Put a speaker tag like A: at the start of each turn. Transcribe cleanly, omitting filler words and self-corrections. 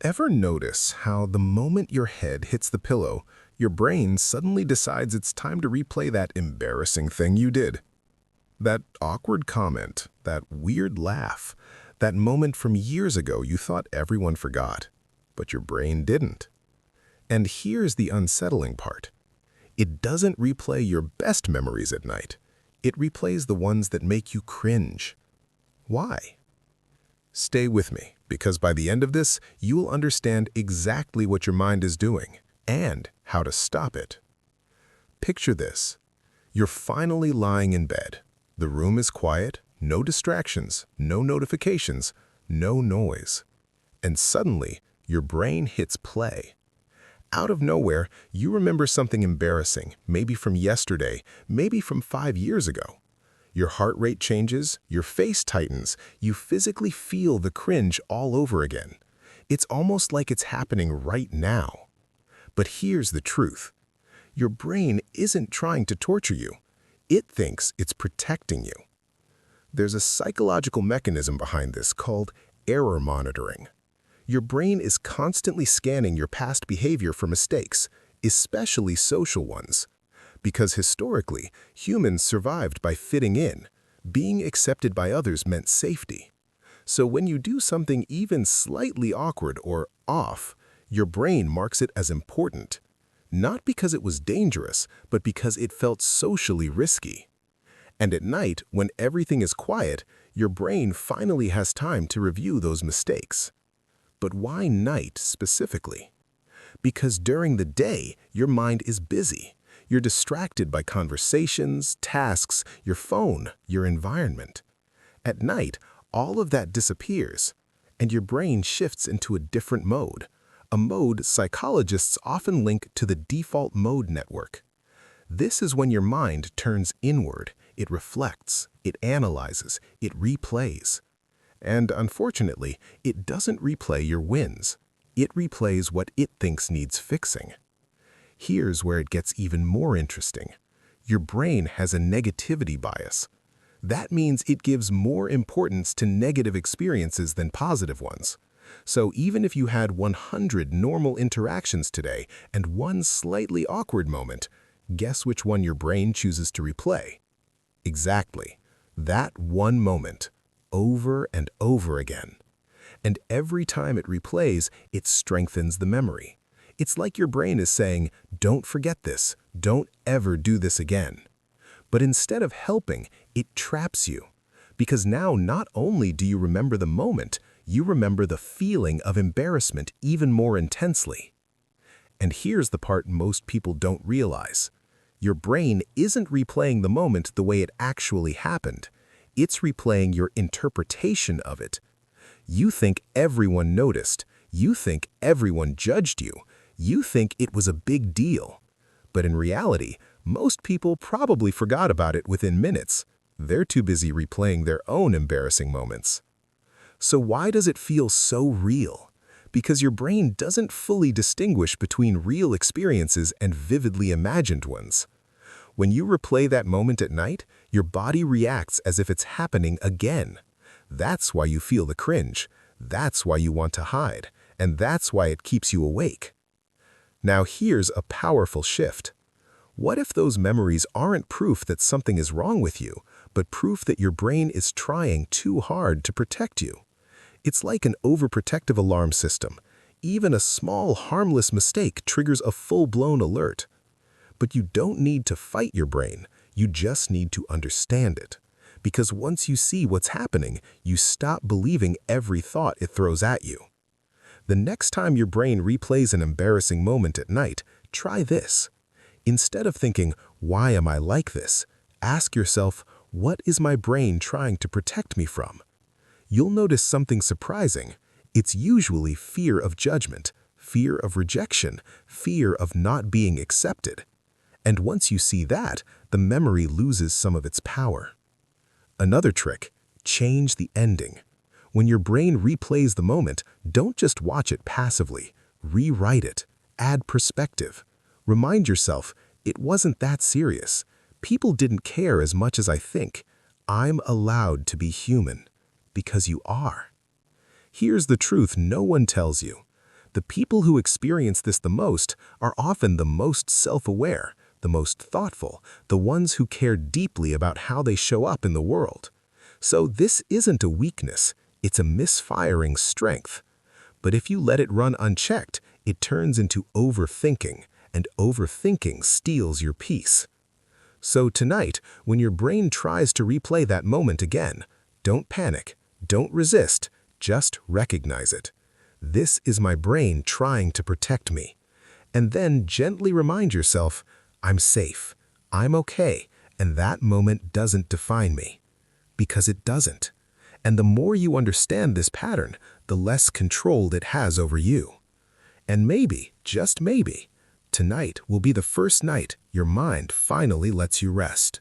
A: Ever notice how the moment your head hits the pillow, your brain suddenly decides it's time to replay that embarrassing thing you did? That awkward comment, that weird laugh, that moment from years ago you thought everyone forgot, but your brain didn't. And here's the unsettling part. It doesn't replay your best memories at night. It replays the ones that make you cringe. Why? Stay with me, because by the end of this, you'll understand exactly what your mind is doing and how to stop it. Picture this. You're finally lying in bed. The room is quiet, no distractions, no notifications, no noise. And suddenly, your brain hits play. Out of nowhere, you remember something embarrassing, maybe from yesterday, maybe from 5 years ago. Your heart rate changes, your face tightens, you physically feel the cringe all over again. It's almost like it's happening right now. But here's the truth. Your brain isn't trying to torture you. It thinks it's protecting you. There's a psychological mechanism behind this called error monitoring. Your brain is constantly scanning your past behavior for mistakes, especially social ones. Because historically, humans survived by fitting in. Being accepted by others meant safety. So when you do something even slightly awkward or off, your brain marks it as important. Not because it was dangerous, but because it felt socially risky. And at night, when everything is quiet, your brain finally has time to review those mistakes. But why night specifically? Because during the day, your mind is busy. You're distracted by conversations, tasks, your phone, your environment. At night, all of that disappears, and your brain shifts into a different mode, a mode psychologists often link to the default mode network. This is when your mind turns inward, it reflects, it analyzes, it replays. And unfortunately, it doesn't replay your wins. It replays what it thinks needs fixing. Here's where it gets even more interesting. Your brain has a negativity bias. That means it gives more importance to negative experiences than positive ones. So even if you had 100 normal interactions today and one slightly awkward moment, guess which one your brain chooses to replay? Exactly. That one moment, over and over again. And every time it replays, it strengthens the memory. It's like your brain is saying, don't forget this, don't ever do this again. But instead of helping, it traps you. Because now not only do you remember the moment, you remember the feeling of embarrassment even more intensely. And here's the part most people don't realize. Your brain isn't replaying the moment the way it actually happened. It's replaying your interpretation of it. You think everyone noticed. You think everyone judged you. You think it was a big deal. But in reality, most people probably forgot about it within minutes. They're too busy replaying their own embarrassing moments. So why does it feel so real? Because your brain doesn't fully distinguish between real experiences and vividly imagined ones. When you replay that moment at night, your body reacts as if it's happening again. That's why you feel the cringe. That's why you want to hide. And that's why it keeps you awake. Now here's a powerful shift. What if those memories aren't proof that something is wrong with you, but proof that your brain is trying too hard to protect you? It's like an overprotective alarm system. Even a small, harmless mistake triggers a full-blown alert. But you don't need to fight your brain. You just need to understand it. Because once you see what's happening, you stop believing every thought it throws at you. The next time your brain replays an embarrassing moment at night, try this. Instead of thinking, why am I like this? Ask yourself, what is my brain trying to protect me from? You'll notice something surprising. It's usually fear of judgment, fear of rejection, fear of not being accepted. And once you see that, the memory loses some of its power. Another trick, change the ending. When your brain replays the moment, don't just watch it passively. Rewrite it. Add perspective. Remind yourself, it wasn't that serious. People didn't care as much as I think. I'm allowed to be human. Because you are. Here's the truth no one tells you. The people who experience this the most are often the most self-aware, the most thoughtful, the ones who care deeply about how they show up in the world. So this isn't a weakness, it's a misfiring strength. But if you let it run unchecked, it turns into overthinking, and overthinking steals your peace. So tonight, when your brain tries to replay that moment again, don't panic, don't resist, just recognize it. This is my brain trying to protect me. And then gently remind yourself, I'm safe, I'm okay, and that moment doesn't define me. Because it doesn't. And the more you understand this pattern, the less control it has over you. And maybe, just maybe, tonight will be the first night your mind finally lets you rest.